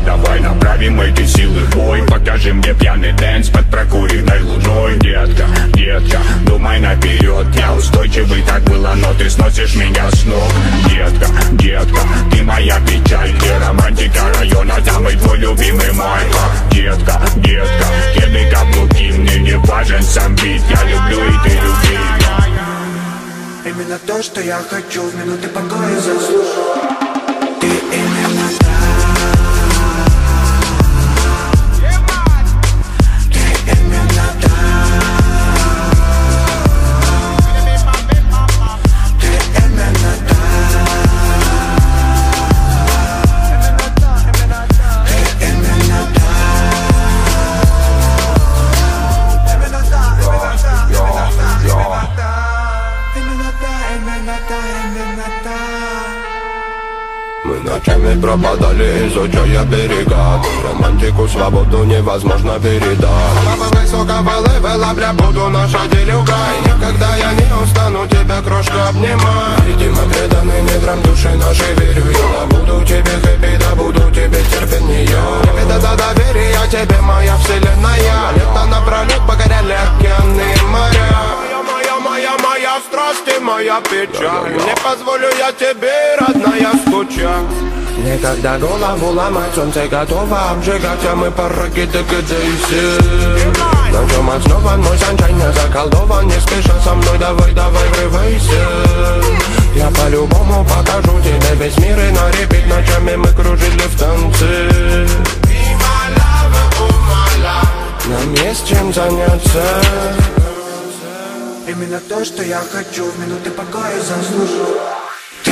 Давай направим эти силы в бой. Покажи мне пьяный дэнс под прокуренной луной. Детка, детка, думай наперед. Я устойчивый, так было, но ты сносишь меня с ног. Детка, детка, ты моя печаль. Где романтика района, там и твой любимый Майкл. Детка, детка, кеды, каблуки, мне не важен сам бит. Я люблю и ты люби. Именно то, что я хочу, в минуты покоя заслужу. Ты именно та. Мы ночами пропадали, изучая берега. Романтику, свободу невозможно передать. Папа высокого левела, бля, буду наша делюга. И никогда я не устану тебя, крошка, обнимать. Видимо, преданный недрам души нашей верю. Я буду тебе хэппи, да буду тебе терпение. Тебе до доверия, тебе моя вселенная. Лето напролет покоряли океаны и моря. Моя страсть и моя печаль. Не позволю я тебе, родная, скучать. Никогда голову ломать, солнце готово обжигать, а мы пороги догадайся. Ночью основан мой санчай, не заколдован, не спеша со мной, давай, врывайся. Я по-любому покажу тебе весь мир, и на репит ночами мы кружили в танце. Нам есть чем заняться. Именно то, что я хочу, в минуты покоя заслужу. Ты